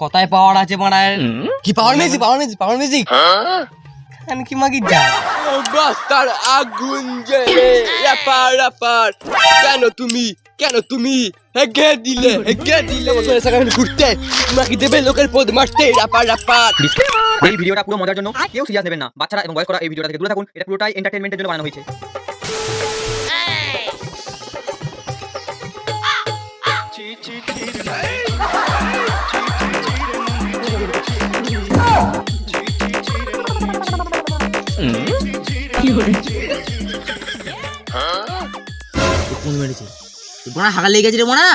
কোথায় পাওয়ার আছে মারার? কি পাওয়ার মিউজিক? পাওয়ার মিউজিক কি মাগি যা রাস্তার আগুন জ্বলে রাপার কেন তুমি হেগে দিলে ঘুরতে মাকি দেবে লোকের পদ মারতে রাপার। এই ভিডিওটা পুরো মজার জন্য, কেউ সিরিয়াস নেবেন না। বাচ্চারা এবং বয়স্করা এই ভিডিওটা থেকে দূরে থাকুন। এটা পুরোটাই এন্টারটেইনমেন্টের জন্য বানানো হয়েছে। হাগা লেগে গেছে রে মোনা,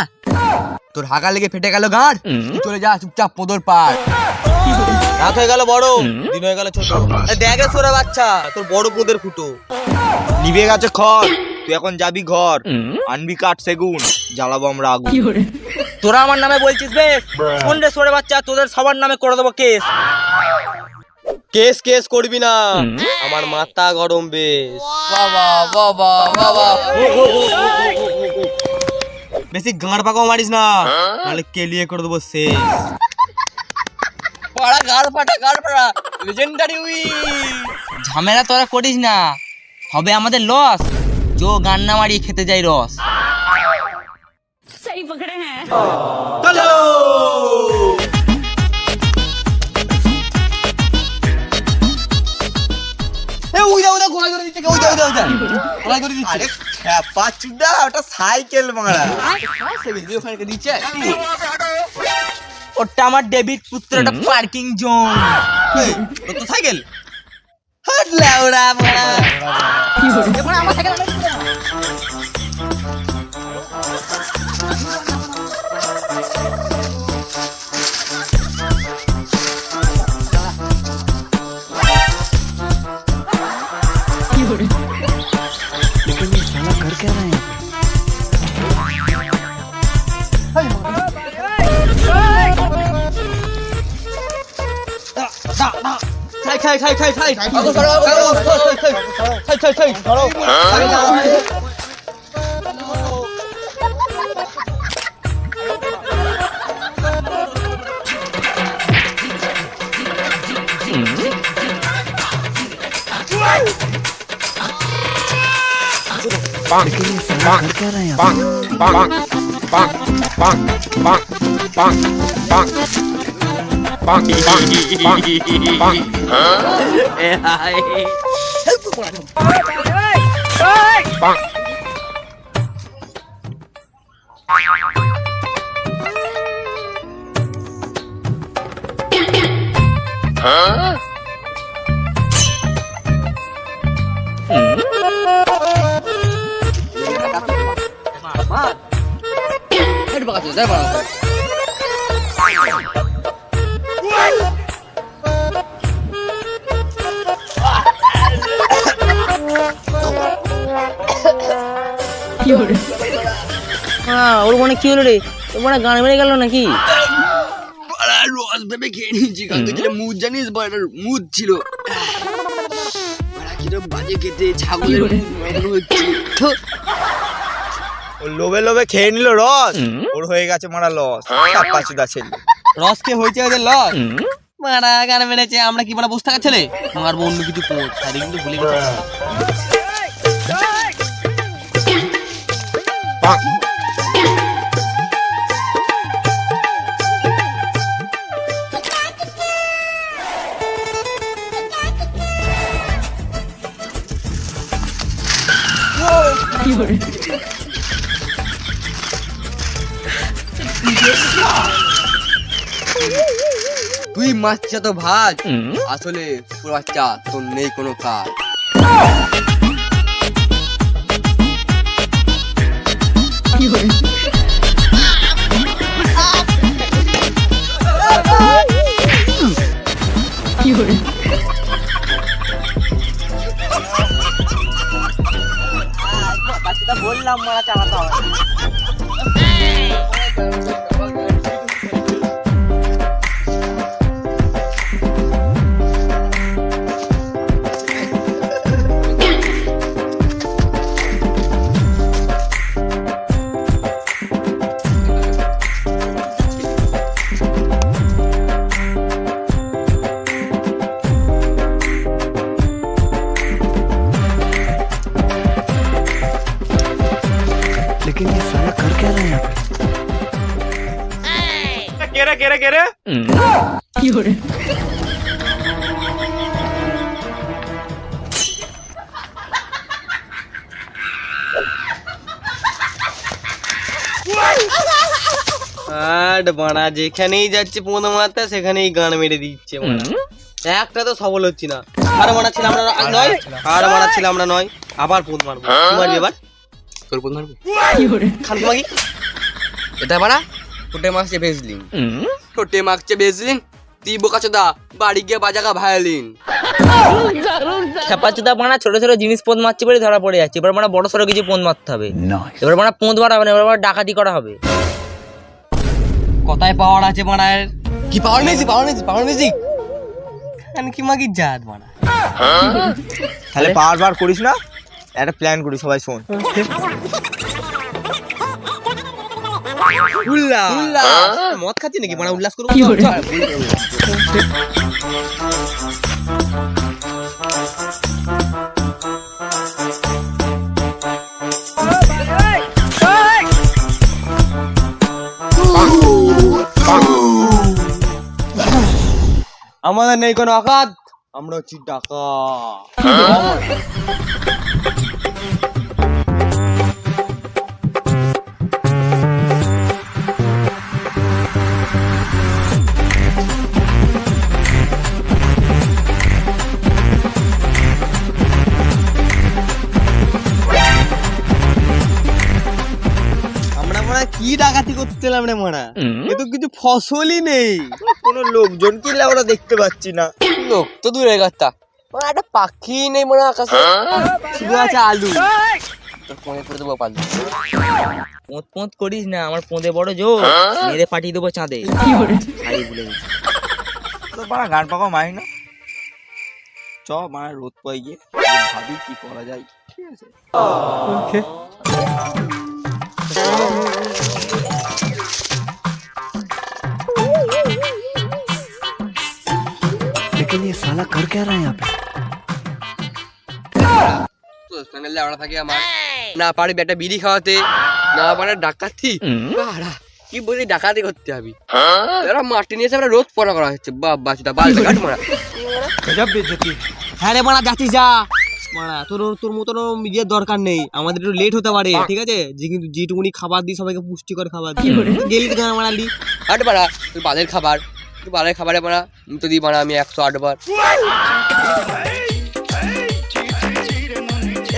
তোর হাগা লেগে ফেটে গেল গাঁট, চলে যা চুপচাপ পদর পার। রাত হয়ে গেল বড়, দিন হয়ে গেল ছোট। দেখ রে সোরা বাচ্চা, তোর বড় পদের ফুটো নিভে গেছে খড়, তুই এখন যাবি ঘর, আনবি কাঠ সেগুন, জ্বালাবো আমরা আগুন। তোরা আমার নামে বলছিস বে? শোন রে সোরে বাচ্চা, তোদের সবার নামে করে দেবো কেস। কেস করবি না, আমার মাথা গরম বেশ। বেশি গাঁড় পাকাও মারিস না, নাহলে কেলিয়ে করে দেবো শেষ। পাড়া গাড় পাটা লেজেন্ডারি উই। ঝামেলা তোরা করিস না, হবে আমাদের লস। জো গান না মারি খেতে যাই রস। सही पकड़े हैं। চলো ওটা সাইকেল মারা। ওটা আমার ডেভিড পুত্রটা পার্কিং জোন। তো সাইকেল হাটলা ওরা মারা। ওর মনে কি হলো রে? ওর মনে গান মেরে গেল নাকি? রস ভেবে খেয়ে নিয়েছি, মুদ জানিস মুদ ছিল বাজে খেতে ছাগলের লোভে লোভে খেয়ে নিল রস, ওর হয়ে গেছে মারা লস। রস কে হয়েছে ওদের লস? মারা গান মেরেছে, আমরা কি মারা বসে থাকা ছেলে? মারবো অন্য কিছু কোচ, তাই কিন্তু ভুলে গেছে। তুই মাছটা তো ভাজ, আসলে বাচ্চা তোর নেই কোনো কাজ। বললাম মারা চালাতে হবে। রে বাড়া যেখানেই যাচ্ছে পোঁদ মারতে সেখানেই গান মেরে দিচ্ছে বাড়া। একটা তো সফল হচ্ছি না। আর মারাচ্ছিলাম আমরা নয়, আর মারাচ্ছিলাম আমরা নয়, আবার পোঁদ মারবো। কি মারবি এবার? তোর পোঁদ মারবো খান তোমাকে। এটা বাড়া ঠোঁটে মাখছে ভেজলিন, ঠোঁটে মাখছে ভেজলিন, তুই বোকাচোদা বাড়ি গিয়ে বাজাগা ভায়োলিন। খেপাচোদা বানা ছোট ছোট জিনিস পোঁদ মারছে বলে ধরা পড়ে যাচ্ছে। এবার মানে বড় সড়ো কিছু পোঁদ মারতে হবে। এবার মানে পোঁদ মারা হবে না, এবার ডাকাতি করা হবে। কথায় পাওয়ার আছে বাড়ার। কি power music, power music, power music খান কি মাগি জাত বাড়া। তাহলে বার করিস না, একটা প্ল্যান করি সবাই শোন। মদ খাচ্ছি নাকি বাড়া? উল্লাস করবো। আমাদের নেই কোনো আঘাত, আমরা হচ্ছি ডাকা। আমরা মনে কি ডাকাতি করতেলাম রে মারা, এ তো কিছু ফসলই নেই, কোনো লোকজন কি আমরা দেখতে পাচ্ছি না। লোক তো দূরে কথা, একটা পাখি নেই মনে হয় আকাশে, শুধু আছে আলু। তোর ফোনে করে দেবো পালু। পোঁত পোঁত করিস না, আমার পোঁদে বড় জোর, মেরে পাঠিয়ে দেবো চাঁদে। সারি ভুলে গেছি। তো বাড়া গান পাকা মারি না, চ মানে রোদ পাই গিয়ে ভাবি কি করা যায়। ঠিক আছে लेकिन ये साला कर क्या रहा है यहाँ पे? লেওড়া থাকে আমার, না পারবি একটা বিড়ি খাওয়াতে, না পারে ডাকাতি। বাড়া কি বলি ডাকাতি করতে হবে, এরা মাটি নিয়ে এসে আমরা রোদ পড়া করা হচ্ছে। বাবা চুদা বালটা কাট মারা। হ্যাঁ রে মারা যাচ্ছিস যা মারা, তোর মতন মিডিয়ার দরকার নেই, আমাদের একটু লেট হতে পারে ঠিক আছে, যে কিন্তু যেটুকুনি খাবার দিই সবাইকে পুষ্টিকর খাবার দিই। গেলি তো গান মারালি। হাট বাড়া তুই বালের খাবার, তুই বালের খাবারে মারা তো দিই মারা আমি 108 বার।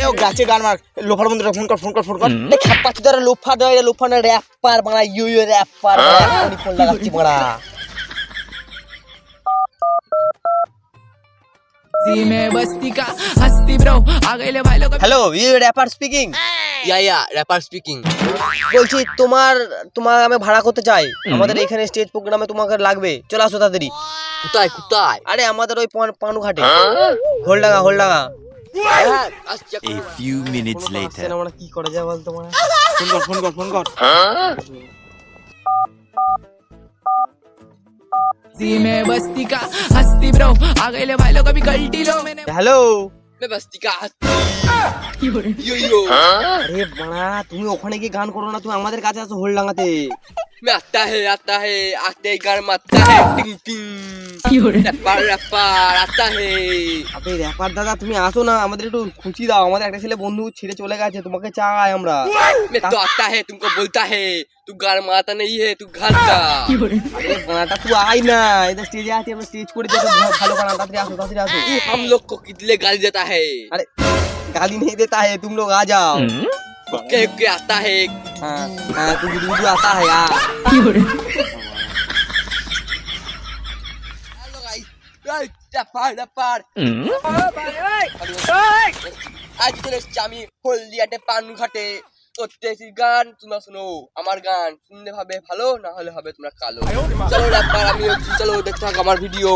এ ও গাছে গান মার, লোফার বন্ধুরা ফোন কর ফোন কর ফোন কর। খাপ্পাচ্ছি তারা লোফা নয়, লোফা না র্যাপার মারা, ইউ র্যাপার ফোন লাগাচ্ছি মারা। Hello you rapper speaking. Yeah rapper speaking. বলছি তোমার আমি ভাড়া করতে চাই, আমাদের এখানে স্টেজ প্রোগ্রামে তোমাকে লাগবে, চলে আসো তাড়াতাড়ি। কোথায় কোথায়? আরে আমাদের ওই পানু ঘাটে, হোলডাঙ্গা। হ্যাঁ আসছে। A few minutes later. আমরা কি করে যায় বলতো মারা। ফোন কর হ্যালো मैं बस्ती का यो আরে বাড়া তুমি ওখানে গিয়ে গান করো না, তুমি আমাদের কাছে আসো হোলডাঙ্গাতে। मैं आता है आते ही गान मारता है टिंग टिंग रैपर आता है। আপনি র্যাপার দাদা তুমি আসো না, আমাদের একটু খুশি দাও, আমাদের একটা ছেলে বন্ধু ছেড়ে চলে গেছে, তোমাকে চাই আমরা। मैं तो आता है तुमको बोलता है तू गान मारता नहीं है तू घालता। আরে বাড়াটা তুই আয় না, এটা স্টেজে আছে, আমরা স্টেজ করে যাবো, ভালো গান, তাড়াতাড়ি আসো তাড়াতাড়ি আসো। तू हम लोग को कितने गाली देता है। अरे गाली नहीं देता है, तुम लोग आ जाओ। ओके ओके आता है। हाँ तू आता है यार। हेलो गाइस रैपर आज চলে এসেছি আমি হলদিয়াতে পানঘাটে করতেছি গান। তোমরা শোনো আমার গান, শুনলে হবে ভালো, না হলে হবে তোমরা কালো। চলো র‍্যাপার আমি হচ্ছি, চলো দেখতে থাকো আমার ভিডিও।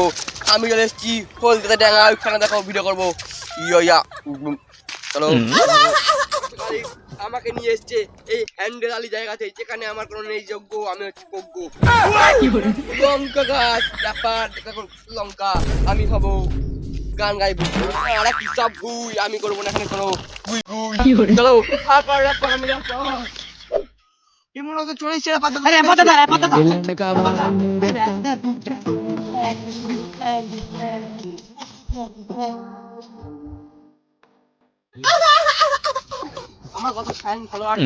আমি চলে এসেছি হলদিয়াতে ডাঙ্গা, ওইখানে দেখো ভিডিও করবো। ইয়া চলো। আমাকে নিয়ে এসছে এই হ্যান্ডেল আলি জায়গাতে, যেখানে আমার কোনো নেই যোগ্য, আমি হচ্ছি যোগ্য। লঙ্কা গাছ র‍্যাপার দেখো, লঙ্কা আমি হব গান গাইবো। আরে কি সব ভুই, আমি করবো না এখানে কোনো গুই গুই। চলো র‍্যাপার আমি র‍্যাপার। এমন তো চলে এসেছে পাতা আরে পাতা দা পাতা দা আমার কত ফ্যান ফলোয়ার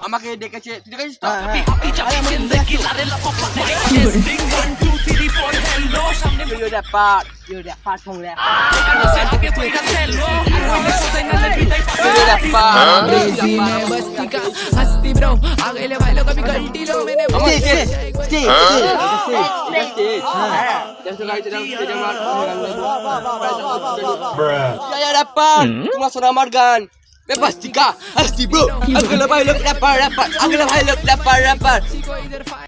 আমাকে ডেকেছে তুই ডেকেছিস তো তোমার শোনা আমার গান Bebastika, asli bro. Agak lebih look rapper. Agak lebih look rapper.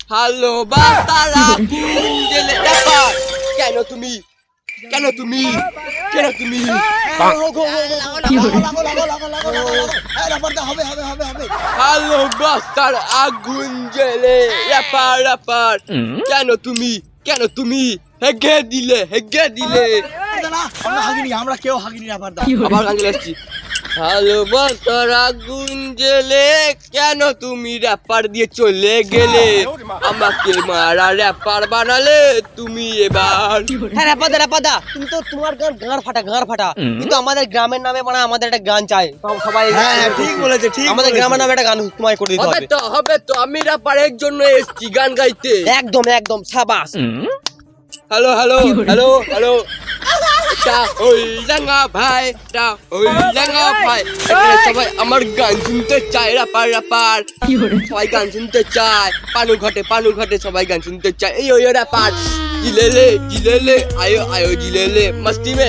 Halo batara jelek rapper. Keno তুমি হ্যালো বাস্টার আগুন জেলে rapper. কেন তুমি হেগে দিলে আমরা কেউ হাগিনি রাবার দা আবার গান চলে আসছি ভালোবাসার আগুন জেলে কেন তুমি র্যাপার দিয়ে চলে গেলে আমাকে মারা র্যাপার বানালে তুমি এবার হ্যাঁ রাপাদা তুমি তো তোমার গান ফাটা কিন্তু আমাদের গ্রামের নামে মানে আমাদের একটা গান চাই সবাই হ্যাঁ ঠিক বলেছে ঠিক আমাদের গ্রামের নামে একটা গান তোমায় করে দিতে হবে তো আমি র্যাপারের জন্য এসেছি গান গাইতে একদম সাবাস হ্যালো এটা ওই লেঙ্গা ভাই এখানে সবাই আমার গান শুনতে চায় র্যাপার সবাই গান শুনতে চায় পানু ঘাটে সবাই গান শুনতে চায় এই ওই র্যাপার জিলেলে আয়ো জিলেলে মস্তি মে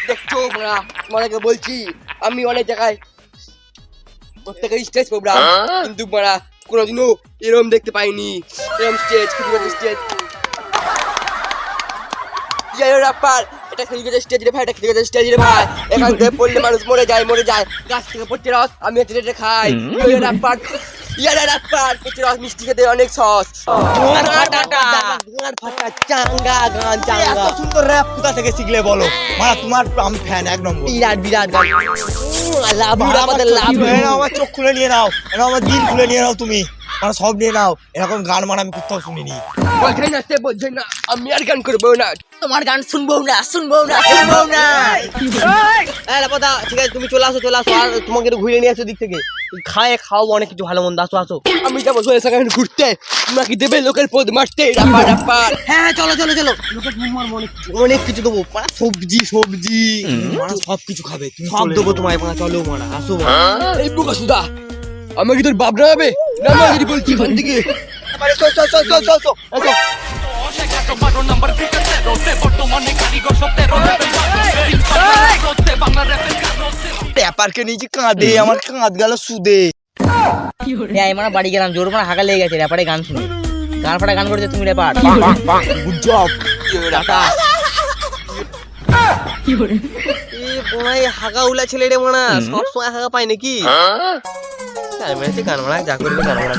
দেখছো মারা তোমাকে বলছি আমি অনেক জায়গায় প্রত্যেকের স্টেজ প্রোগ্রাম কিন্তু মারা কোনোদিনও এরকম দেখতে পাইনি এরকম স্টেজ র্যাপার এটা খেলিগেছে স্টেজ রে ভাই এখান থেকে পড়লে মানুষ মরে যায় গাছ থেকে পড়তে রস আমি এটা খাই র্যাপার পড়তে রস মিষ্টি খেতে অনেক সস চাঙ্গা গান এত সুন্দর র‍্যাপ কোথা থেকে শিখলে বলো মানে তোমার আমি ফ্যান এক নম্বর বিরাট গান আমার চোখ খুলে নিয়ে নাও আমার দিল খুলে নিয়ে নাও তুমি মানে সব নিয়ে নাও এরকম গান মানে আমি কোথাও শুনিনি বলছে না আমি আর গান করবো না তোমার গান শুনবো না রাপাদা ঠিক আছে তুমি চলে আসো আর তোমাকে একটু ঘুরে নিয়ে আসো দিক থেকে খাও অনেক কিছু ভালো মন্দ আসো আমি যাবো সেখানে ঘুরতে তোমরা কি দেবে লোকের পদ মারতে র্যাপার হ্যাঁ চলো অনেক কিছু দেবো মানে সবজি মানে সব কিছু খাবে তুমি সব দেবো তোমায় মানে চলো মানে আসো এই বুকা সুদা আমাকে তোর বাপ রাবে না যদি বলছি এখান থেকে র্যাপারকে নিয়ে কাঁদে আমার কাঁদ গেল সুদে মানে বাড়ি গেলাম জোর মানে হাঁকা লেগে গেছে র্যাপারে গান শুনে গান ফাটা গান করেছে তুমি র্যাপার গুড জব হাগা উলা ছেলে রে মানা সব সময় হাগা পায় নাকি গান মানা যা করবে গান মানা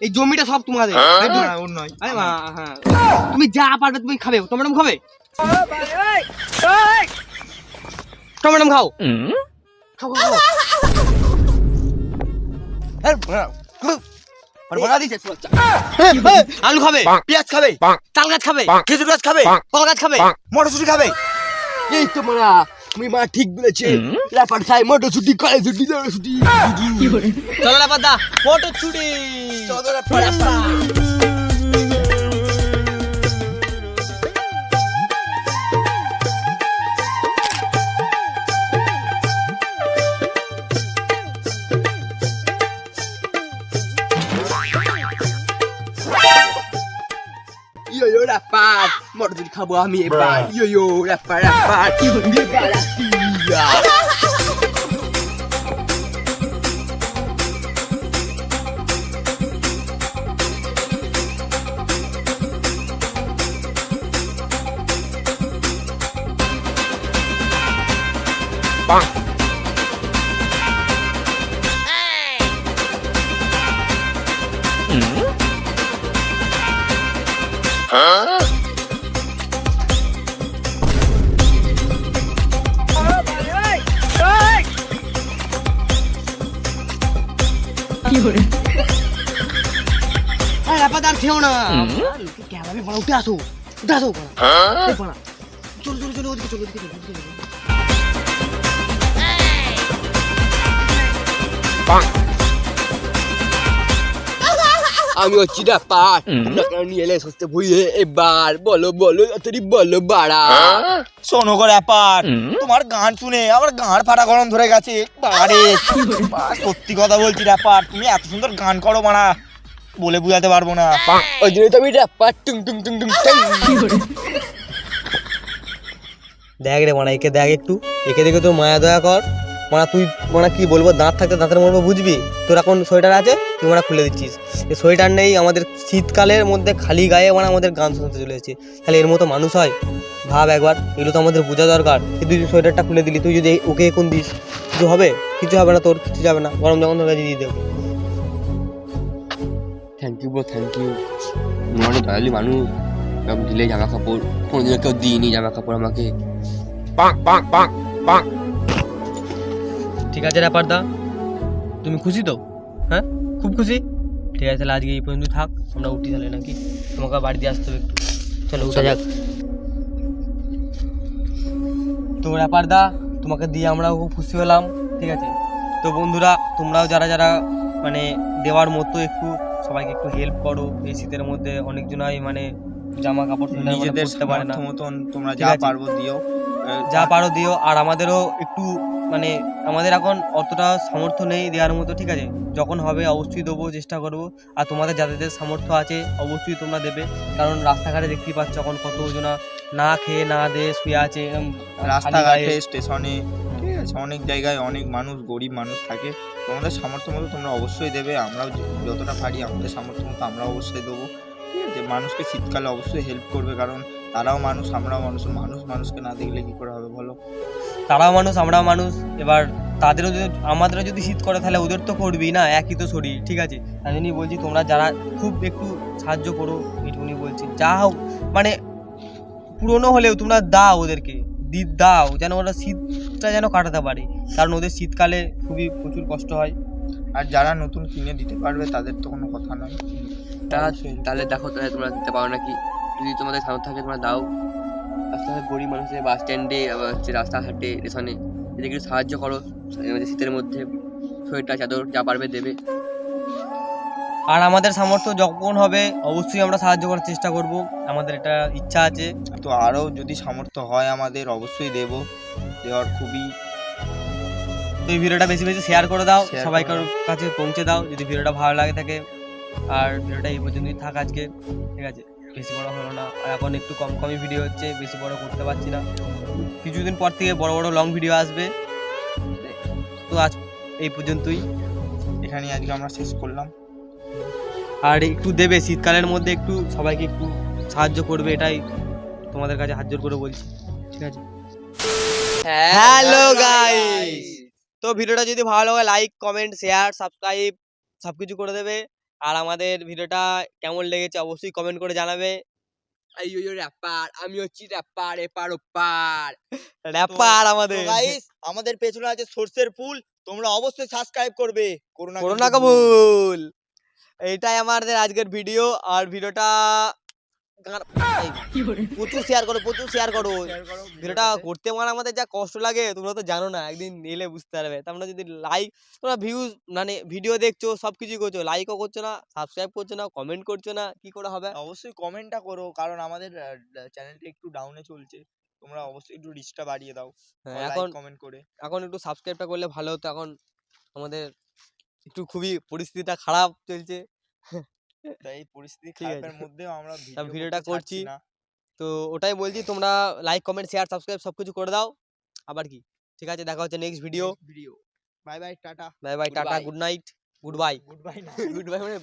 এই জমিটা সব তোমাদের তুমি যা পারবে তুমি খাবে টমেটো খাবে টমেটো খাও আলু খাবে পেঁয়াজ খাবে তাল গাছ খাবে খেজুর গাছ খাবে কল গাছ খাবে মটরশুঁটি খাবে এই তো মারা তুমি মা ঠিক বলেছে র্যাপার খাই মটরশুঁটি কড়াইশুঁটি দড়াশুঁটি চলো র্যাপার দা মটরশুঁটি চলো র্যাপার র্যাপার মটরশুঁটি খাবো আমি এবার র্যাপার আর খেও না ক্যামেরা বড় উঠে আসো চলো চলো চলো ওদিকে চলো ওদিকে চলো আমি হচ্ছি র্যাপার তোমরা কেন নিয়ে এলে সস্তে ভুইয়ে এবার বলো বলো তাড়াতাড়ি বলো বাড়া শোনো গো র্যাপার, তোমার গান শুনে আমার গাঁড় ফাটা গরম ধরে গেছে। বাড়ে সত্যি কথা বলছি র্যাপার, তুমি এত সুন্দর গান করো মারা, বলে বুঝাতে পারবো না। ওই জন্য তো আমি র্যাপার টুং টুং টুং টুং টুং। দেখ রে মানা, একে দেখ একটু, একে দেখে তোর মায়া দয়া কর মানা। তুই মানা কি বলবো, দাঁত থাকতে দাঁতের মধ্যে বুঝবি। তোর এখন সোয়েটার আছে, তুই মানা খুলে দিচ্ছিস। এই সোয়েটার নেই, আমাদের শীতকালের মধ্যে খালি গায়ে মানে আমাদের গান শুনতে চলে এসেছে। তাহলে এর মতো মানুষ হয়? ভাব একবার, এগুলো তো আমাদের বোঝা দরকার। তুই সোয়েটারটা খুলে দিলি, তুই যদি ওকে এখন দিস কিছু হবে? কিছু হবে না, তোর কিছু যাবে না, গরম যখন তোর কাছে দিয়ে দেবো। Thank you bro, thank you. অনেক দয়ালু মানুষ, এরকম দিলে জামা কাপড়, কোনোদিনও কেউ দিইনি জামা কাপড় আমাকে। ঠিক আছে র্যাপার দা, তুমি খুশি তো? হ্যাঁ, খুব খুশি। ঠিক আছে, তাহলে আজকে এই পর্যন্ত থাক, আমরা উঠি তাহলে নাকি? তোমাকে বাড়িতে আসতে হবে একটু, চলো উঠা যাক। তো র্যাপার দা, তোমাকে দিয়ে আমরাও খুব খুশি হলাম। ঠিক আছে, তো বন্ধুরা তোমরাও যারা যারা মানে দেওয়ার মতো একটু সবাইকে একটু হেল্প করো। এই শীতের মধ্যে অনেকজনাই মানে জামা কাপড় নিজেদের পরতে পারে না, সামর্থ্য মতন তোমরা ঠিক যা আছে। পারবো দিও। যা পারো দিও। আর আমাদেরও একটু মানে আমাদের এখন অতটা সামর্থ্য নেই দেওয়ার মতো, ঠিক আছে। যখন হবে অবশ্যই দেবো, চেষ্টা করবো। আর তোমাদের যাদের সামর্থ্য আছে অবশ্যই তোমরা দেবে, কারণ রাস্তাঘাটে দেখতেই পাচ্ছ এখন কত জনা না খেয়ে না দিয়ে শুয়ে আছে রাস্তাঘাটে, স্টেশনে, ঠিক আছে, অনেক জায়গায় অনেক মানুষ, গরিব মানুষ থাকে। তোমাদের সামর্থ্য মতো তোমরা অবশ্যই দেবে। আমরাও যতটা পারি আমাদের সামর্থ্য মতো আমরা অবশ্যই দেবো, ঠিক আছে। মানুষকে শীতকালে অবশ্যই হেল্প করবে, কারণ তারাও মানুষ, আমরাও মানুষ। মানুষকে না দেখলে কি করে হবে বলো? তারাও মানুষ আমরাও মানুষ। এবার তাদেরও যদি আমাদেরও যদি শীত করে তাহলে ওদের তো করবি না, একই তো শরীর, ঠিক আছে। তাই জন্যই বলছি তোমরা যারা খুব একটু সাহায্য করো, এইটুকুনি বলছি। যা হোক মানে পুরনো হলেও তোমরা দাও ওদেরকে, দাও যেন ওরা শীতটা যেন কাটাতে পারে, কারণ ওদের শীতকালে খুবই প্রচুর কষ্ট হয়। আর যারা নতুন কিনে দিতে পারবে তাদের তো কোনো কথা নয়। তাহলে দেখো, তাহলে তোমরা দিতে পারো নাকি? যদি তোমাদের সামর্থ্য থাকে তোমরা দাও। রাস্তাঘাটে গরিব মানুষের বাস স্ট্যান্ডে, আবার হচ্ছে রাস্তাঘাটে, স্টেশনে এদেরকে একটু সাহায্য করো। শীতের মধ্যে সোয়েটার চাদর যা পারবে দেবে। আর আমাদের সামর্থ্য যখন হবে অবশ্যই আমরা সাহায্য করার চেষ্টা করব, আমাদের এটা ইচ্ছা আছে। তো আরও যদি সামর্থ্য হয় আমাদের অবশ্যই দেবো, দেওয়ার খুবই। তো এই ভিডিওটা বেশি বেশি শেয়ার করে দাও, Share সবাইকার করে কাছে পৌঁছে দাও যদি ভিডিওটা ভালো লাগে থাকে। আর ভিডিওটা এই পর্যন্তই থাক আজকে, ঠিক আছে। বেশি বড় হলো না, আর এখন একটু কম কমই ভিডিও হচ্ছে, বেশি বড় করতে পারছি না। কিছুদিন পর থেকে বড় বড় লং ভিডিও আসবে। তো আজ এই পর্যন্তই, এখানেই আজকে আমরা শেষ করলাম। আর একটু দেবে শীতকালের মধ্যে, একটু সবাইকে একটু সাহায্য করবে, এটাই তোমাদের কাছে হাত জোর করে বলছি, ঠিক আছে। হ্যালো গাইস, তো ভিডিওটা যদি ভালো লাগে লাইক কমেন্ট শেয়ার সাবস্ক্রাইব সবকিছু করে দেবে। আর আমাদের ভিডিওটা কেমন লেগেছে অবশ্যই কমেন্ট করে জানাবে। এই র্যাপার, আমি হচ্ছি র্যাপার এপার ওপার। র্যাপার আমাদের গাইস, আমাদের পেছনে আছে সরষের ফুল, তোমরা অবশ্যই সাবস্ক্রাইব করবে। করোনা কবুল। এইটাই আমাদের আজকের ভিডিও। আর ভিডিওটা প্রচুর শেয়ার করো, প্রচুর শেয়ার করো। ভিডিওটা করতে মানে আমাদের যা কষ্ট লাগে তোমরা তো জানো না, একদিন এলে বুঝতে পারবে। তোমরা যদি লাইক, তোমরা ভিউজ মানে ভিডিও দেখছো সবকিছু করছো, লাইকও করছো না, সাবস্ক্রাইব করছো না, কমেন্ট করছো না, কি করে হবে? অবশ্যই কমেন্টটা করো, কারণ আমাদের চ্যানেলটা একটু ডাউনে চলছে। তোমরা অবশ্যই একটু রিচটা বাড়িয়ে দাও এখন কমেন্ট করে। এখন একটু সাবস্ক্রাইবটা করলে ভালো হতো। এখন আমাদের একটু খুবই পরিস্থিতিটা খারাপ চলছে, তাই এই পরিস্থিতি ঠিক আছে। খারাপের মধ্যেও আমরা ভিডিওটা করছি না। তো ওটাই বলছি, তোমরা লাইক কমেন্ট শেয়ার সাবস্ক্রাইব সবকিছু করে দাও। আবার কি, ঠিক আছে, দেখা হচ্ছে next video. Bye bye, tata. Bye bye, tata, Goodbye. Good night, good bye. Good bye না, গুড বাই মানে